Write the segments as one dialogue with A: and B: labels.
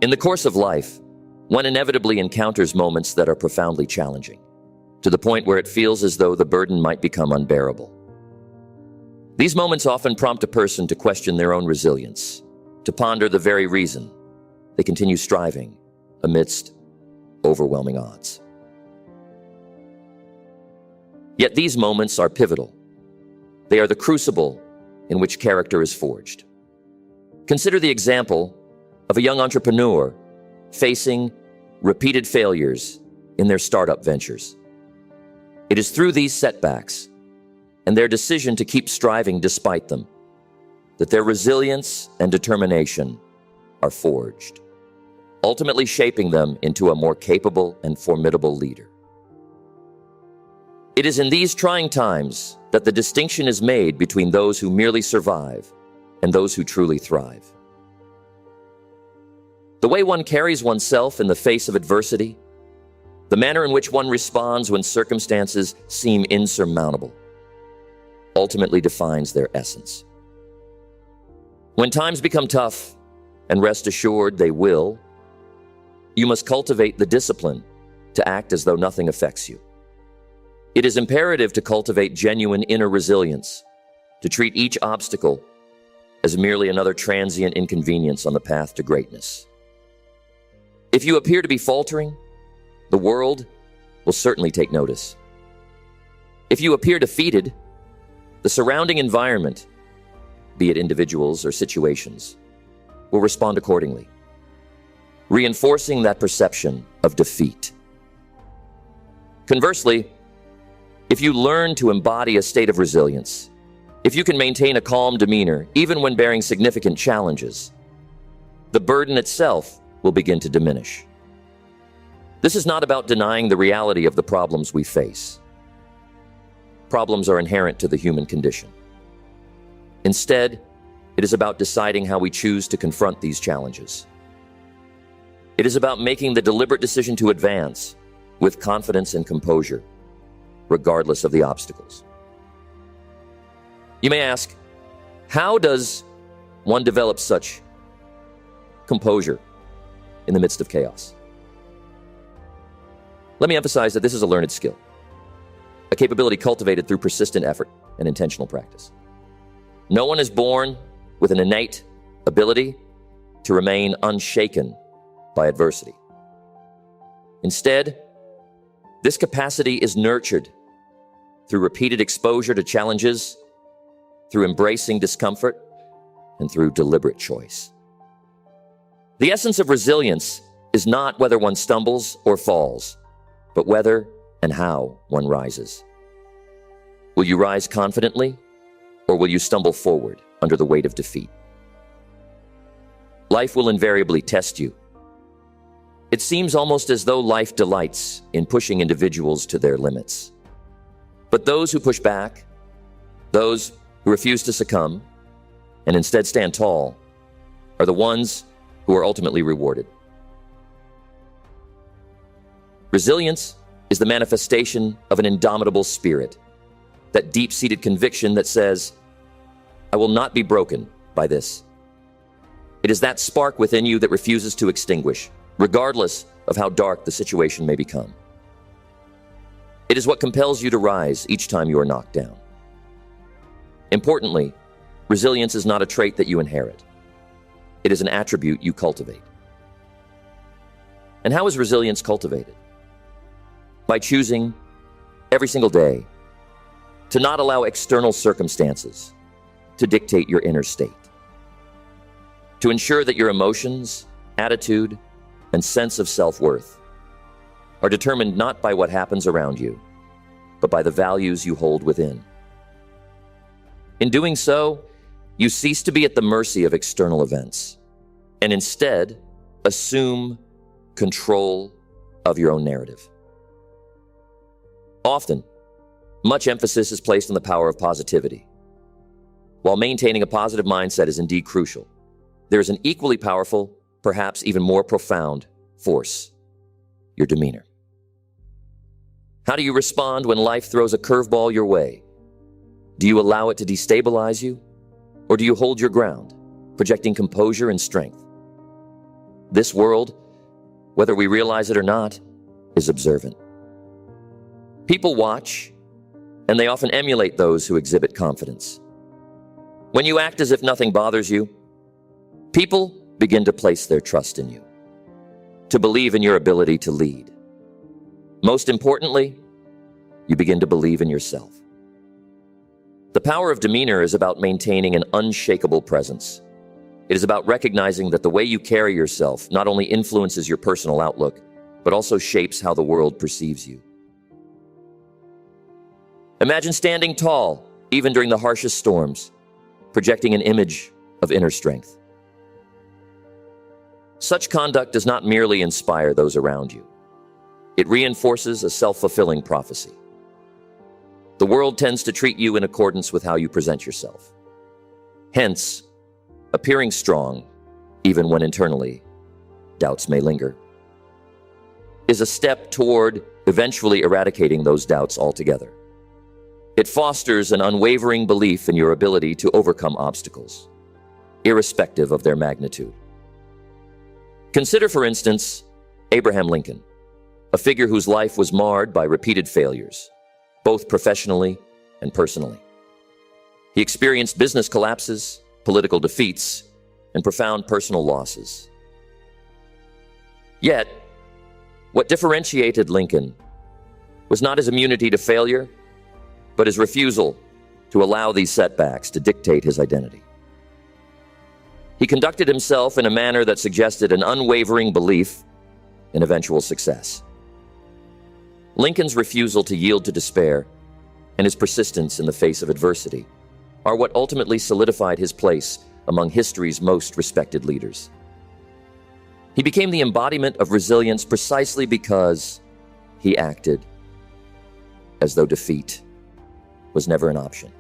A: In the course of life, one inevitably encounters moments that are profoundly challenging, to the point where it feels as though the burden might become unbearable. These moments often prompt a person to question their own resilience, to ponder the very reason they continue striving amidst overwhelming odds. Yet these moments are pivotal. They are the crucible in which character is forged. Consider the example of a young entrepreneur facing repeated failures in their startup ventures. It is through these setbacks and their decision to keep striving despite them that their resilience and determination are forged, ultimately shaping them into a more capable and formidable leader. It is in these trying times that the distinction is made between those who merely survive and those who truly thrive. The way one carries oneself in the face of adversity, the manner in which one responds when circumstances seem insurmountable, ultimately defines their essence. When times become tough, and rest assured they will, you must cultivate the discipline to act as though nothing affects you. It is imperative to cultivate genuine inner resilience, to treat each obstacle as merely another transient inconvenience on the path to greatness. If you appear to be faltering, the world will certainly take notice. If you appear defeated, the surrounding environment, be it individuals or situations, will respond accordingly, reinforcing that perception of defeat. Conversely, if you learn to embody a state of resilience, if you can maintain a calm demeanor even when bearing significant challenges, the burden itself will begin to diminish. This is not about denying the reality of the problems we face. Problems are inherent to the human condition. Instead, it is about deciding how we choose to confront these challenges. It is about making the deliberate decision to advance with confidence and composure, regardless of the obstacles. You may ask, how does one develop such composure in the midst of chaos? Let me emphasize that this is a learned skill, a capability cultivated through persistent effort and intentional practice. No one is born with an innate ability to remain unshaken by adversity. Instead, this capacity is nurtured through repeated exposure to challenges, through embracing discomfort, and through deliberate choice. The essence of resilience is not whether one stumbles or falls, but whether and how one rises. Will you rise confidently, or will you stumble forward under the weight of defeat? Life will invariably test you. It seems almost as though life delights in pushing individuals to their limits. But those who push back, those who refuse to succumb, and instead stand tall, are the ones who are ultimately rewarded. Resilience is the manifestation of an indomitable spirit, that deep-seated conviction that says, I will not be broken by this. It is that spark within you that refuses to extinguish, regardless of how dark the situation may become. It is what compels you to rise each time you are knocked down. Importantly, resilience is not a trait that you inherit. It is an attribute you cultivate. And how is resilience cultivated? By choosing every single day to not allow external circumstances to dictate your inner state. To ensure that your emotions, attitude, and sense of self-worth are determined not by what happens around you, but by the values you hold within. In doing so, you cease to be at the mercy of external events, and instead assume control of your own narrative. Often, much emphasis is placed on the power of positivity. While maintaining a positive mindset is indeed crucial, there is an equally powerful, perhaps even more profound force: your demeanor. How do you respond when life throws a curveball your way? Do you allow it to destabilize you, or do you hold your ground, projecting composure and strength? This world, whether we realize it or not, is observant. People watch, and they often emulate those who exhibit confidence. When you act as if nothing bothers you, people begin to place their trust in you, to believe in your ability to lead. Most importantly, you begin to believe in yourself. The power of demeanor is about maintaining an unshakable presence. It is about recognizing that the way you carry yourself not only influences your personal outlook, but also shapes how the world perceives you. Imagine standing tall, even during the harshest storms, projecting an image of inner strength. Such conduct does not merely inspire those around you. It reinforces a self-fulfilling prophecy. The world tends to treat you in accordance with how you present yourself. Hence, appearing strong, even when internally doubts may linger, is a step toward eventually eradicating those doubts altogether. It fosters an unwavering belief in your ability to overcome obstacles, irrespective of their magnitude. Consider, for instance, Abraham Lincoln, a figure whose life was marred by repeated failures, both professionally and personally. He experienced business collapses, political defeats, and profound personal losses. Yet, what differentiated Lincoln was not his immunity to failure, but his refusal to allow these setbacks to dictate his identity. He conducted himself in a manner that suggested an unwavering belief in eventual success. Lincoln's refusal to yield to despair and his persistence in the face of adversity are what ultimately solidified his place among history's most respected leaders. He became the embodiment of resilience precisely because he acted as though defeat was never an option.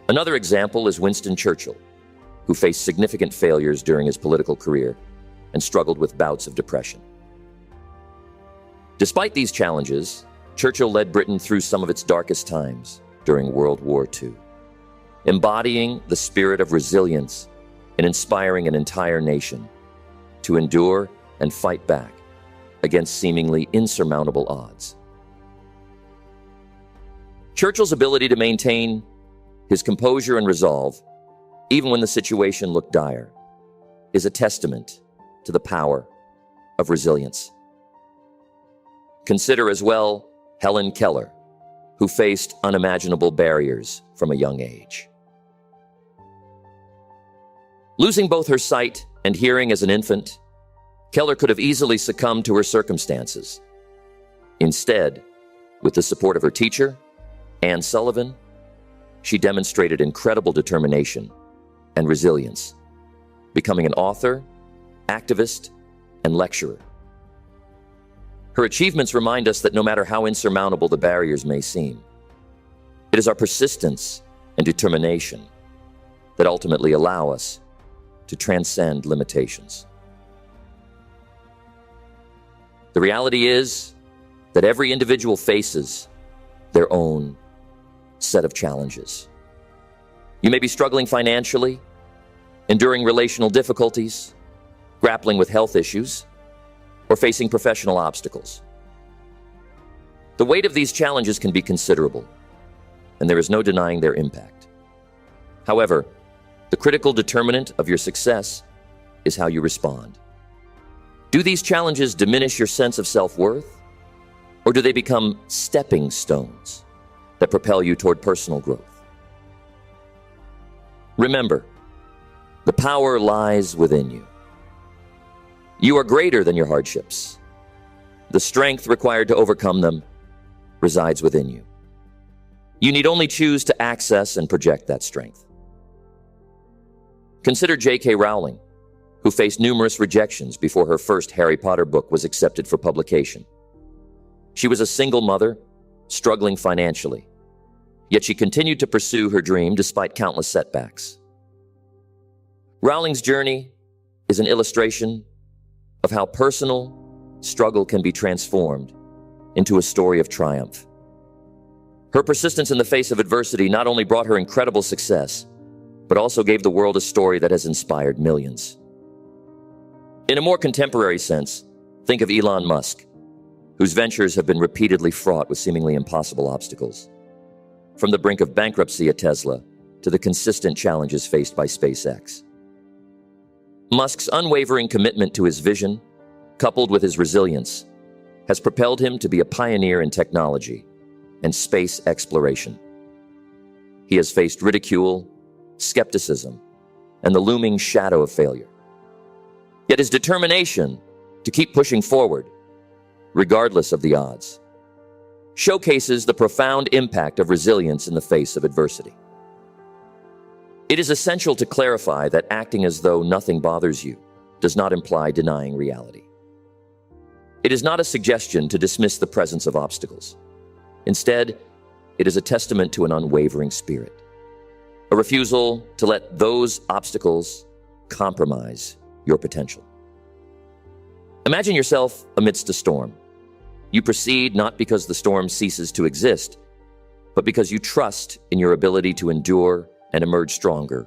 A: Another example is Winston Churchill, who faced significant failures during his political career and struggled with bouts of depression. Despite these challenges, Churchill led Britain through some of its darkest times during World War II, embodying the spirit of resilience and inspiring an entire nation to endure and fight back against seemingly insurmountable odds. Churchill's ability to maintain his composure and resolve, even when the situation looked dire, is a testament to the power of resilience. Consider as well Helen Keller, who faced unimaginable barriers from a young age. Losing both her sight and hearing as an infant, Keller could have easily succumbed to her circumstances. Instead, with the support of her teacher, Anne Sullivan, she demonstrated incredible determination and resilience, becoming an author, activist, and lecturer. Her achievements remind us that no matter how insurmountable the barriers may seem, it is our persistence and determination that ultimately allow us to transcend limitations. The reality is that every individual faces their own set of challenges. You may be struggling financially, enduring relational difficulties, grappling with health issues, or facing professional obstacles. The weight of these challenges can be considerable, and there is no denying their impact. However, the critical determinant of your success is how you respond. Do these challenges diminish your sense of self-worth, or do they become stepping stones that propel you toward personal growth? Remember, the power lies within you. You are greater than your hardships. The strength required to overcome them resides within you. You need only choose to access and project that strength. Consider J.K. Rowling, who faced numerous rejections before her first Harry Potter book was accepted for publication. She was a single mother, struggling financially, yet she continued to pursue her dream despite countless setbacks. Rowling's journey is an illustration of how personal struggle can be transformed into a story of triumph. Her persistence in the face of adversity not only brought her incredible success, but also gave the world a story that has inspired millions. In a more contemporary sense, think of Elon Musk, whose ventures have been repeatedly fraught with seemingly impossible obstacles. From the brink of bankruptcy at Tesla to the consistent challenges faced by SpaceX. Musk's unwavering commitment to his vision, coupled with his resilience, has propelled him to be a pioneer in technology and space exploration. He has faced ridicule, skepticism, and the looming shadow of failure. Yet his determination to keep pushing forward, regardless of the odds, showcases the profound impact of resilience in the face of adversity. It is essential to clarify that acting as though nothing bothers you does not imply denying reality. It is not a suggestion to dismiss the presence of obstacles. Instead, it is a testament to an unwavering spirit, a refusal to let those obstacles compromise your potential. Imagine yourself amidst a storm. You proceed not because the storm ceases to exist, but because you trust in your ability to endure and emerge stronger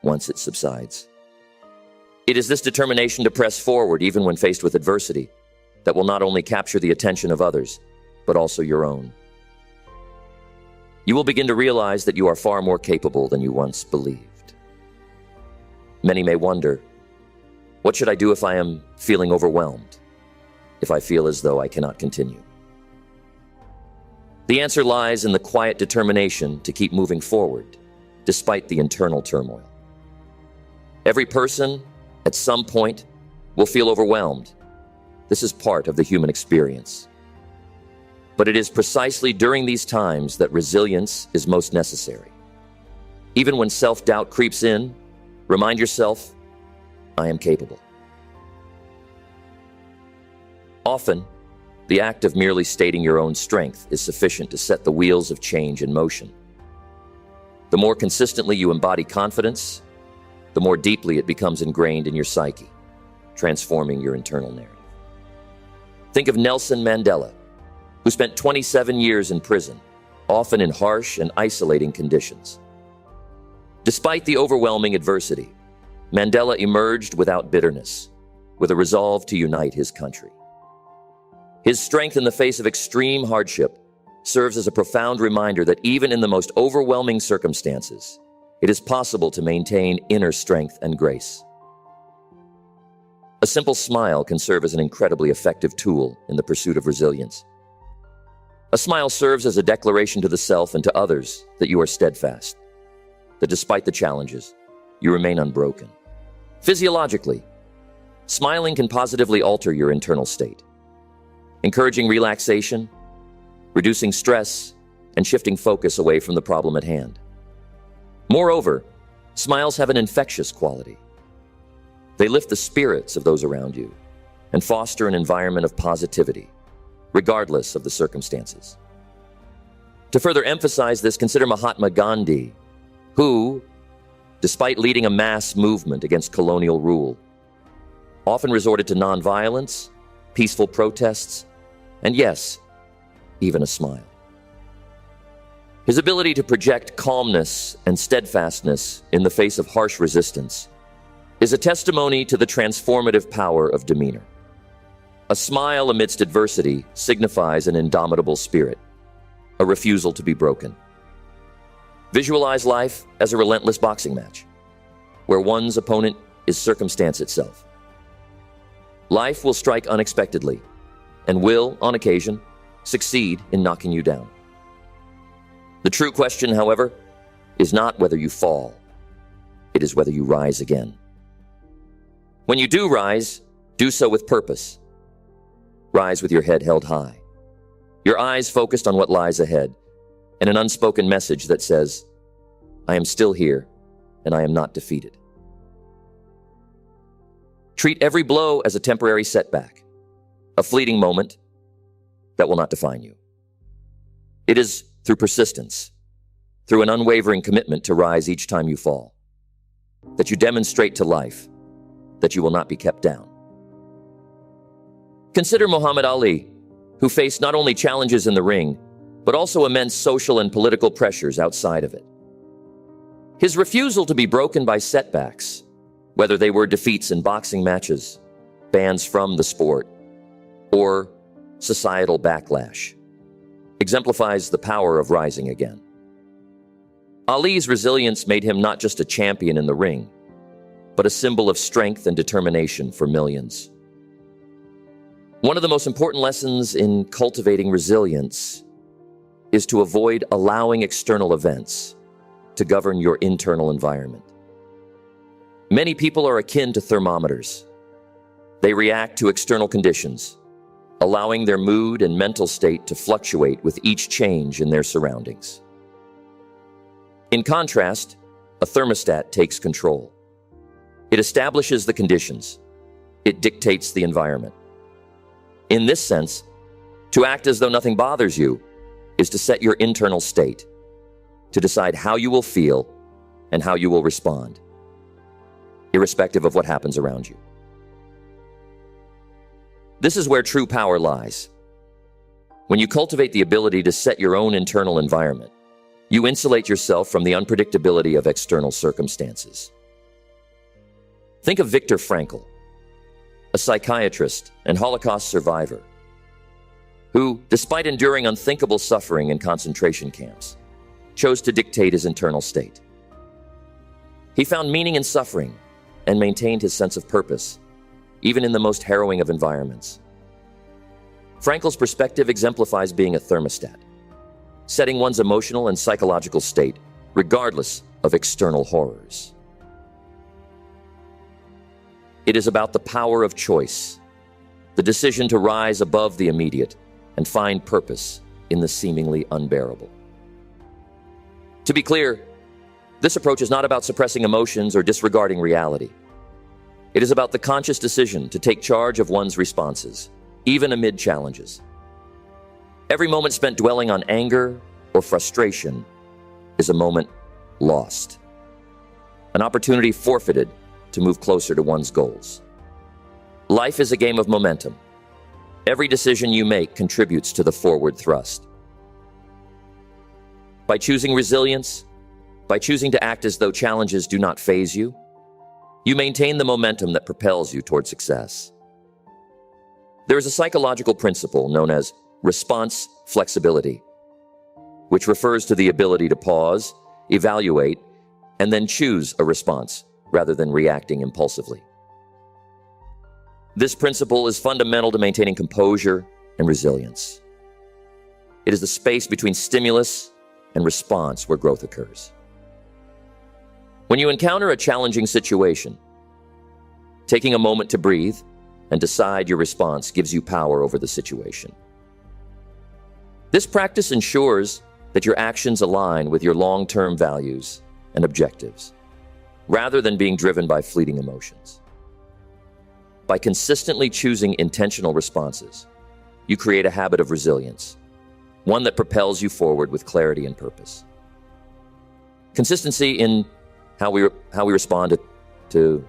A: once it subsides. It is this determination to press forward even when faced with adversity that will not only capture the attention of others, but also your own. You will begin to realize that you are far more capable than you once believed. Many may wonder, what should I do if I am feeling overwhelmed? If I feel as though I cannot continue? The answer lies in the quiet determination to keep moving forward, despite the internal turmoil. Every person, at some point, will feel overwhelmed. This is part of the human experience. But it is precisely during these times that resilience is most necessary. Even when self-doubt creeps in, remind yourself, I am capable. Often, the act of merely stating your own strength is sufficient to set the wheels of change in motion. The more consistently you embody confidence, the more deeply it becomes ingrained in your psyche, transforming your internal narrative. Think of Nelson Mandela, who spent 27 years in prison, often in harsh and isolating conditions. Despite the overwhelming adversity, Mandela emerged without bitterness, with a resolve to unite his country. His strength in the face of extreme hardship serves as a profound reminder that even in the most overwhelming circumstances, it is possible to maintain inner strength and grace. A simple smile can serve as an incredibly effective tool in the pursuit of resilience. A smile serves as a declaration to the self and to others that you are steadfast, that despite the challenges, you remain unbroken. Physiologically, smiling can positively alter your internal state, encouraging relaxation, reducing stress, and shifting focus away from the problem at hand. Moreover, smiles have an infectious quality. They lift the spirits of those around you and foster an environment of positivity, regardless of the circumstances. To further emphasize this, consider Mahatma Gandhi, who, despite leading a mass movement against colonial rule, often resorted to nonviolence, peaceful protests, and yes, even a smile. His ability to project calmness and steadfastness in the face of harsh resistance is a testimony to the transformative power of demeanor. A smile amidst adversity signifies an indomitable spirit, a refusal to be broken. Visualize life as a relentless boxing match, where one's opponent is circumstance itself. Life will strike unexpectedly and will, on occasion, succeed in knocking you down. The true question, however, is not whether you fall. It is whether you rise again. When you do rise, do so with purpose. Rise with your head held high, your eyes focused on what lies ahead, and an unspoken message that says, I am still here, and I am not defeated. Treat every blow as a temporary setback, a fleeting moment that will not define you. It is through persistence, through an unwavering commitment to rise each time you fall, that you demonstrate to life that you will not be kept down. Consider Muhammad Ali, who faced not only challenges in the ring, but also immense social and political pressures outside of it. His refusal to be broken by setbacks, whether they were defeats in boxing matches, bans from the sport, or societal backlash, exemplifies the power of rising again. Ali's resilience made him not just a champion in the ring, but a symbol of strength and determination for millions. One of the most important lessons in cultivating resilience is to avoid allowing external events to govern your internal environment. Many people are akin to thermometers. They react to external conditions, allowing their mood and mental state to fluctuate with each change in their surroundings. In contrast, a thermostat takes control. It establishes the conditions. It dictates the environment. In this sense, to act as though nothing bothers you is to set your internal state, to decide how you will feel and how you will respond, irrespective of what happens around you. This is where true power lies. When you cultivate the ability to set your own internal environment, you insulate yourself from the unpredictability of external circumstances. Think of Viktor Frankl, a psychiatrist and Holocaust survivor, who, despite enduring unthinkable suffering in concentration camps, chose to dictate his internal state. He found meaning in suffering and maintained his sense of purpose, even in the most harrowing of environments. Frankl's perspective exemplifies being a thermostat, setting one's emotional and psychological state regardless of external horrors. It is about the power of choice, the decision to rise above the immediate and find purpose in the seemingly unbearable. To be clear, this approach is not about suppressing emotions or disregarding reality. It is about the conscious decision to take charge of one's responses, even amid challenges. Every moment spent dwelling on anger or frustration is a moment lost, an opportunity forfeited to move closer to one's goals. Life is a game of momentum. Every decision you make contributes to the forward thrust. By choosing resilience, by choosing to act as though challenges do not faze you, you maintain the momentum that propels you toward success. There is a psychological principle known as response flexibility, which refers to the ability to pause, evaluate, and then choose a response rather than reacting impulsively. This principle is fundamental to maintaining composure and resilience. It is the space between stimulus and response where growth occurs. When you encounter a challenging situation, taking a moment to breathe and decide your response gives you power over the situation. This practice ensures that your actions align with your long-term values and objectives, rather than being driven by fleeting emotions. By consistently choosing intentional responses, you create a habit of resilience, one that propels you forward with clarity and purpose. Consistency in how we respond to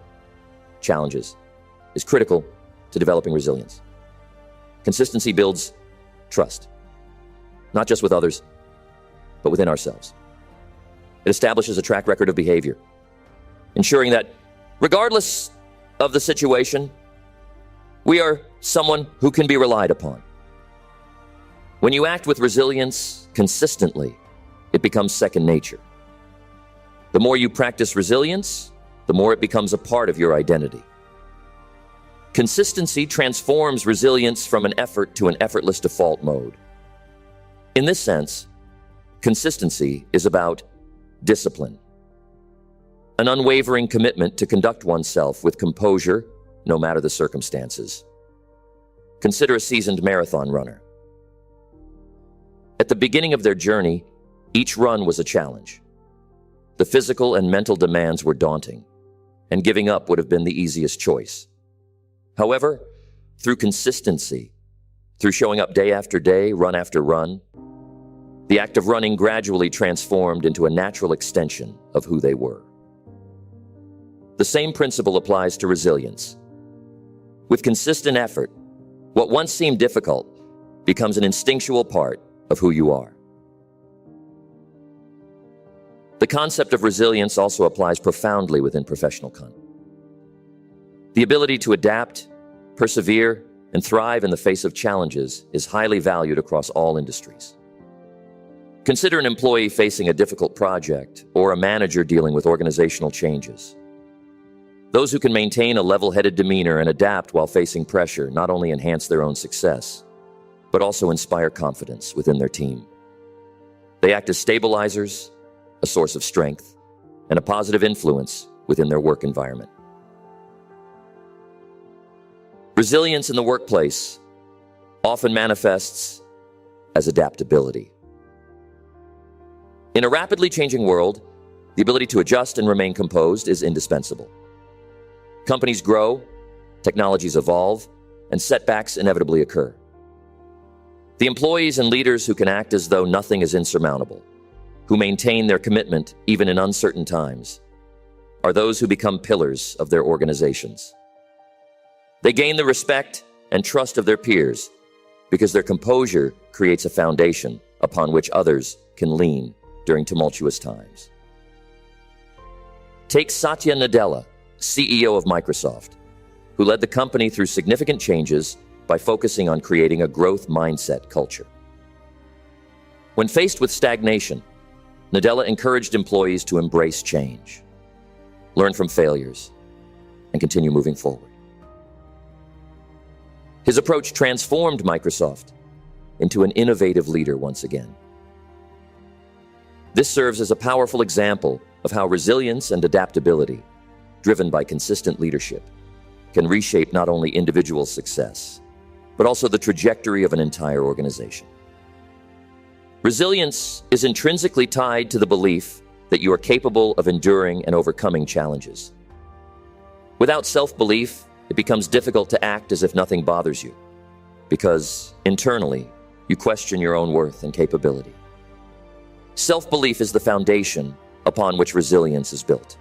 A: challenges is critical to developing resilience. Consistency builds trust, not just with others, but within ourselves. It establishes a track record of behavior, ensuring that regardless of the situation, we are someone who can be relied upon. When you act with resilience consistently, it becomes second nature. The more you practice resilience, the more it becomes a part of your identity. Consistency transforms resilience from an effort to an effortless default mode. In this sense, consistency is about discipline, an unwavering commitment to conduct oneself with composure, no matter the circumstances. Consider a seasoned marathon runner. At the beginning of their journey, each run was a challenge. The physical and mental demands were daunting, and giving up would have been the easiest choice. However, through consistency, through showing up day after day, run after run, the act of running gradually transformed into a natural extension of who they were. The same principle applies to resilience. With consistent effort, what once seemed difficult becomes an instinctual part of who you are. The concept of resilience also applies profoundly within professional conduct. The ability to adapt, persevere, and thrive in the face of challenges is highly valued across all industries. Consider an employee facing a difficult project or a manager dealing with organizational changes. Those who can maintain a level-headed demeanor and adapt while facing pressure not only enhance their own success, but also inspire confidence within their team. They act as stabilizers, a source of strength, and a positive influence within their work environment. Resilience in the workplace often manifests as adaptability. In a rapidly changing world, the ability to adjust and remain composed is indispensable. Companies grow, technologies evolve, and setbacks inevitably occur. The employees and leaders who can act as though nothing is insurmountable, who maintain their commitment even in uncertain times, are those who become pillars of their organizations. They gain the respect and trust of their peers because their composure creates a foundation upon which others can lean during tumultuous times. Take Satya Nadella, CEO of Microsoft, who led the company through significant changes by focusing on creating a growth mindset culture. When faced with stagnation, Nadella encouraged employees to embrace change, learn from failures, and continue moving forward. His approach transformed Microsoft into an innovative leader once again. This serves as a powerful example of how resilience and adaptability, driven by consistent leadership, can reshape not only individual success, but also the trajectory of an entire organization. Resilience is intrinsically tied to the belief that you are capable of enduring and overcoming challenges. Without self-belief, it becomes difficult to act as if nothing bothers you, because internally, you question your own worth and capability. Self-belief is the foundation upon which resilience is built.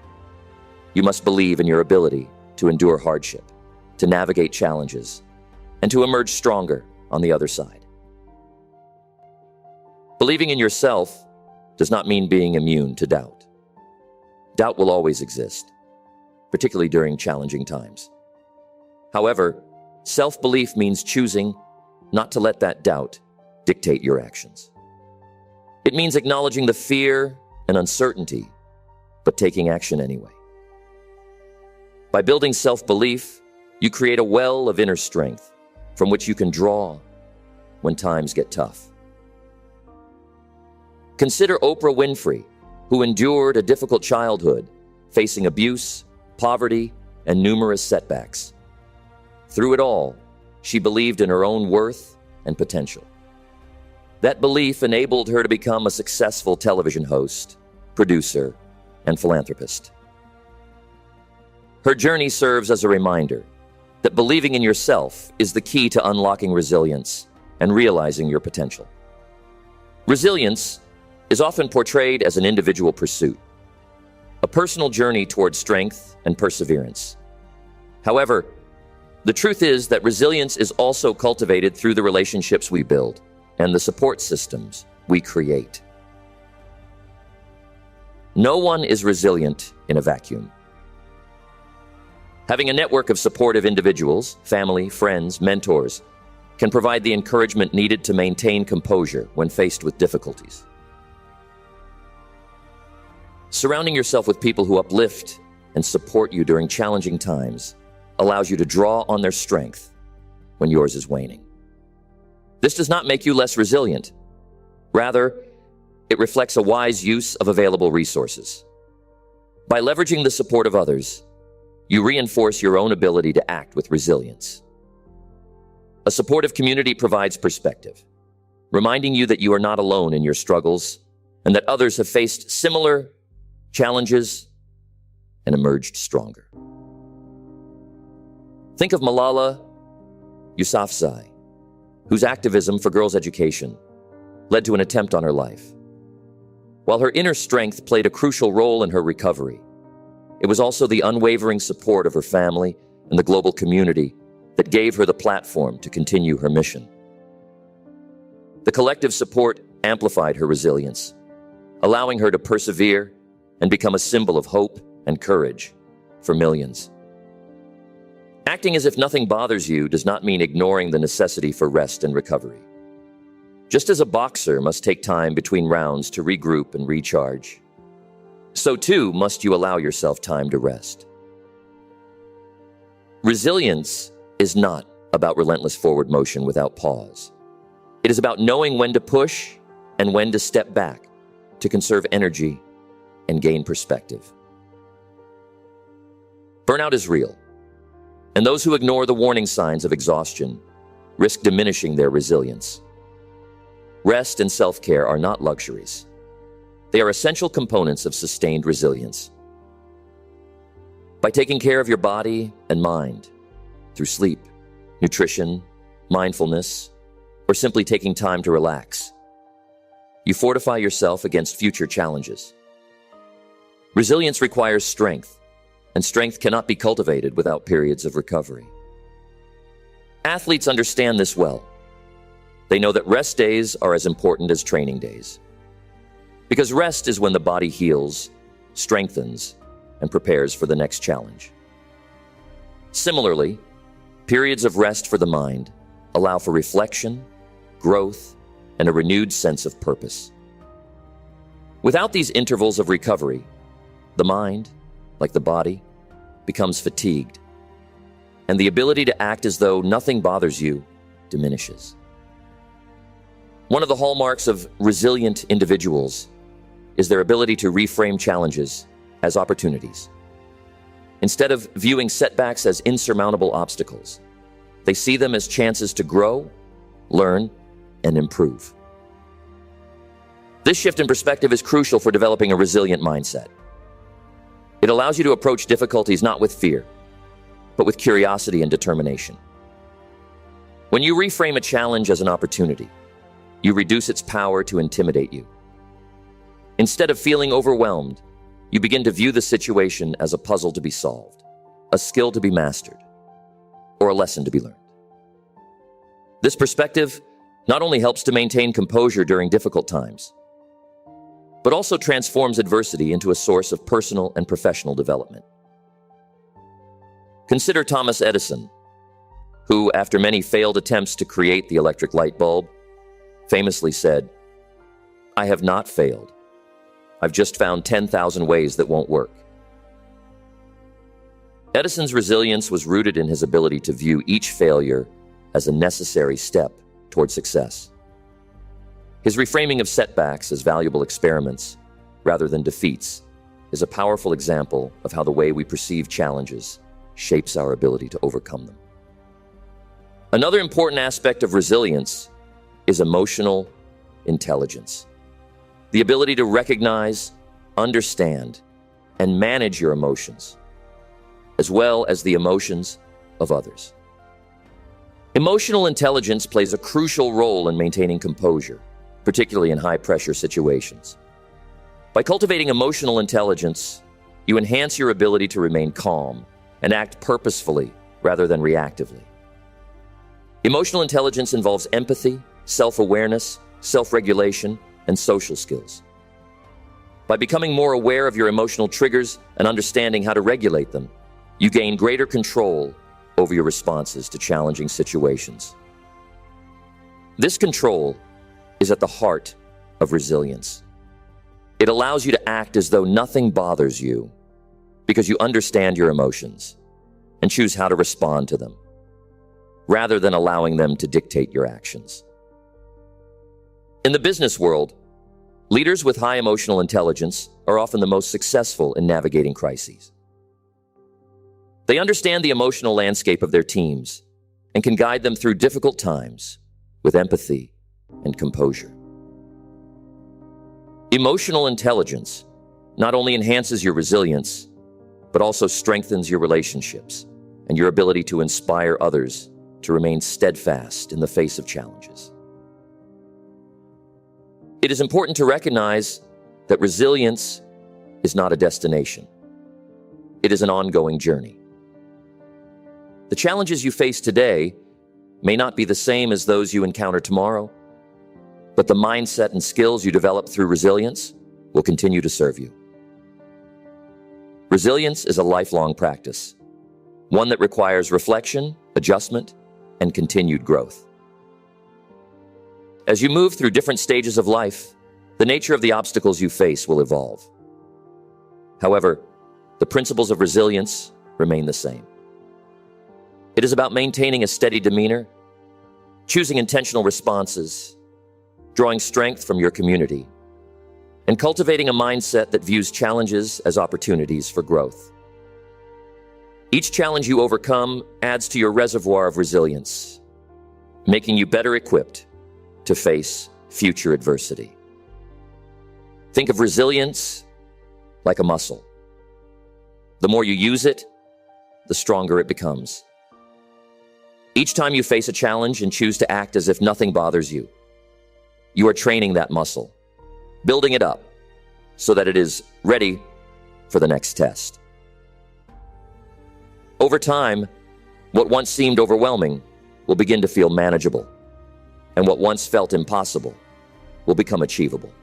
A: You must believe in your ability to endure hardship, to navigate challenges, and to emerge stronger on the other side. Believing in yourself does not mean being immune to doubt. Doubt will always exist, particularly during challenging times. However, self-belief means choosing not to let that doubt dictate your actions. It means acknowledging the fear and uncertainty, but taking action anyway. By building self-belief, you create a well of inner strength from which you can draw when times get tough. Consider Oprah Winfrey, who endured a difficult childhood, facing abuse, poverty, and numerous setbacks. Through it all, she believed in her own worth and potential. That belief enabled her to become a successful television host, producer, and philanthropist. Her journey serves as a reminder that believing in yourself is the key to unlocking resilience and realizing your potential. Resilience is often portrayed as an individual pursuit, a personal journey towards strength and perseverance. However, the truth is that resilience is also cultivated through the relationships we build and the support systems we create. No one is resilient in a vacuum. Having a network of supportive individuals, family, friends, mentors, can provide the encouragement needed to maintain composure when faced with difficulties. Surrounding yourself with people who uplift and support you during challenging times allows you to draw on their strength when yours is waning. This does not make you less resilient. Rather, it reflects a wise use of available resources. By leveraging the support of others, you reinforce your own ability to act with resilience. A supportive community provides perspective, reminding you that you are not alone in your struggles and that others have faced similar challenges and emerged stronger. Think of Malala Yousafzai, whose activism for girls' education led to an attempt on her life. While her inner strength played a crucial role in her recovery, it was also the unwavering support of her family and the global community that gave her the platform to continue her mission. The collective support amplified her resilience, allowing her to persevere and become a symbol of hope and courage for millions. Acting as if nothing bothers you does not mean ignoring the necessity for rest and recovery. Just as a boxer must take time between rounds to regroup and recharge, so too must you allow yourself time to rest. Resilience is not about relentless forward motion without pause. It is about knowing when to push and when to step back to conserve energy and gain perspective. Burnout is real, and those who ignore the warning signs of exhaustion risk diminishing their resilience. Rest and self-care are not luxuries. They are essential components of sustained resilience. By taking care of your body and mind through sleep, nutrition, mindfulness, or simply taking time to relax, you fortify yourself against future challenges. Resilience requires strength, and strength cannot be cultivated without periods of recovery. Athletes understand this well. They know that rest days are as important as training days. Because rest is when the body heals, strengthens, and prepares for the next challenge. Similarly, periods of rest for the mind allow for reflection, growth, and a renewed sense of purpose. Without these intervals of recovery, the mind, like the body, becomes fatigued, and the ability to act as though nothing bothers you diminishes. One of the hallmarks of resilient individuals is their ability to reframe challenges as opportunities. Instead of viewing setbacks as insurmountable obstacles, they see them as chances to grow, learn, and improve. This shift in perspective is crucial for developing a resilient mindset. It allows you to approach difficulties not with fear, but with curiosity and determination. When you reframe a challenge as an opportunity, you reduce its power to intimidate you. Instead of feeling overwhelmed, you begin to view the situation as a puzzle to be solved, a skill to be mastered, or a lesson to be learned. This perspective not only helps to maintain composure during difficult times, but also transforms adversity into a source of personal and professional development. Consider Thomas Edison, who, after many failed attempts to create the electric light bulb, famously said, "I have not failed. I've just found 10,000 ways that won't work." Edison's resilience was rooted in his ability to view each failure as a necessary step toward success. His reframing of setbacks as valuable experiments rather than defeats is a powerful example of how the way we perceive challenges shapes our ability to overcome them. Another important aspect of resilience is emotional intelligence. The ability to recognize, understand, and manage your emotions, as well as the emotions of others. Emotional intelligence plays a crucial role in maintaining composure, particularly in high-pressure situations. By cultivating emotional intelligence, you enhance your ability to remain calm and act purposefully rather than reactively. Emotional intelligence involves empathy, self-awareness, self-regulation, and social skills. By becoming more aware of your emotional triggers and understanding how to regulate them, you gain greater control over your responses to challenging situations. This control is at the heart of resilience. It allows you to act as though nothing bothers you because you understand your emotions and choose how to respond to them, rather than allowing them to dictate your actions. In the business world, leaders with high emotional intelligence are often the most successful in navigating crises. They understand the emotional landscape of their teams and can guide them through difficult times with empathy and composure. Emotional intelligence not only enhances your resilience, but also strengthens your relationships and your ability to inspire others to remain steadfast in the face of challenges. It is important to recognize that resilience is not a destination. It is an ongoing journey. The challenges you face today may not be the same as those you encounter tomorrow, but the mindset and skills you develop through resilience will continue to serve you. Resilience is a lifelong practice, one that requires reflection, adjustment, and continued growth. As you move through different stages of life, the nature of the obstacles you face will evolve. However, the principles of resilience remain the same. It is about maintaining a steady demeanor, choosing intentional responses, drawing strength from your community, and cultivating a mindset that views challenges as opportunities for growth. Each challenge you overcome adds to your reservoir of resilience, making you better equipped to face future adversity. Think of resilience like a muscle. The more you use it, the stronger it becomes. Each time you face a challenge and choose to act as if nothing bothers you, you are training that muscle, building it up so that it is ready for the next test. Over time, what once seemed overwhelming will begin to feel manageable, and what once felt impossible will become achievable.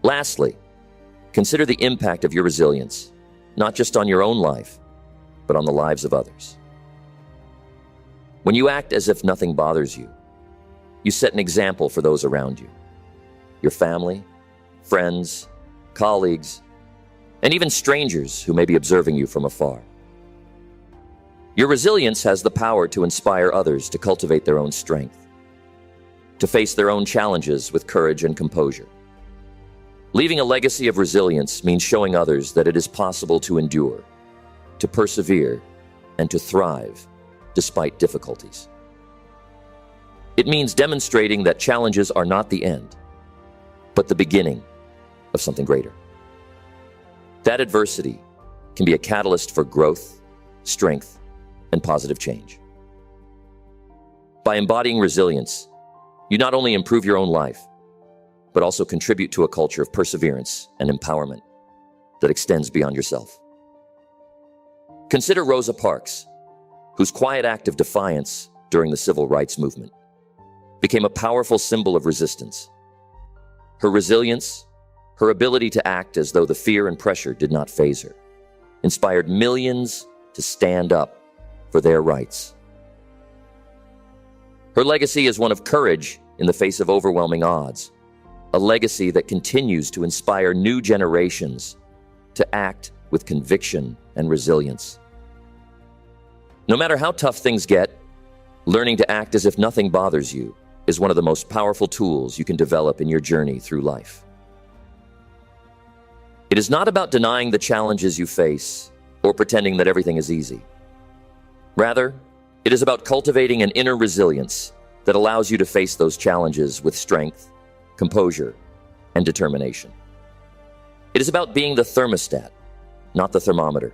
A: Lastly, consider the impact of your resilience, not just on your own life, but on the lives of others. When you act as if nothing bothers you, you set an example for those around you, your family, friends, colleagues, and even strangers who may be observing you from afar. Your resilience has the power to inspire others to cultivate their own strength, to face their own challenges with courage and composure. Leaving a legacy of resilience means showing others that it is possible to endure, to persevere, and to thrive despite difficulties. It means demonstrating that challenges are not the end, but the beginning of something greater. That adversity can be a catalyst for growth, strength, and positive change. By embodying resilience, you not only improve your own life, but also contribute to a culture of perseverance and empowerment that extends beyond yourself. Consider Rosa Parks, whose quiet act of defiance during the civil rights movement became a powerful symbol of resistance. Her resilience, her ability to act as though the fear and pressure did not faze her, inspired millions to stand up for their rights. Her legacy is one of courage in the face of overwhelming odds, a legacy that continues to inspire new generations to act with conviction and resilience. No matter how tough things get, learning to act as if nothing bothers you is one of the most powerful tools you can develop in your journey through life. It is not about denying the challenges you face or pretending that everything is easy. Rather, it is about cultivating an inner resilience that allows you to face those challenges with strength, composure, and determination. It is about being the thermostat, not the thermometer.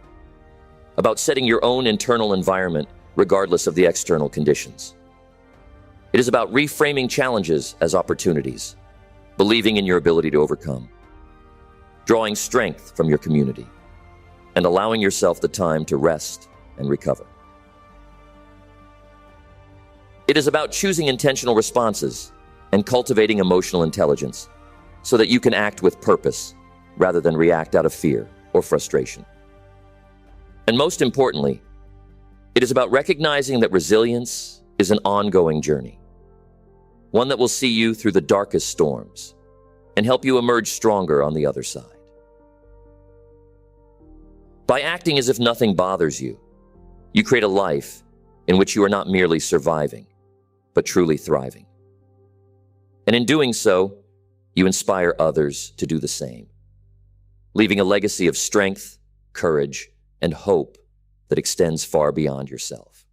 A: About setting your own internal environment regardless of the external conditions. It is about reframing challenges as opportunities, believing in your ability to overcome, drawing strength from your community, and allowing yourself the time to rest and recover. It is about choosing intentional responses and cultivating emotional intelligence so that you can act with purpose rather than react out of fear or frustration. And most importantly, it is about recognizing that resilience is an ongoing journey, one that will see you through the darkest storms and help you emerge stronger on the other side. By acting as if nothing bothers you, you create a life in which you are not merely surviving, but truly thriving. And in doing so, you inspire others to do the same, leaving a legacy of strength, courage, and hope that extends far beyond yourself.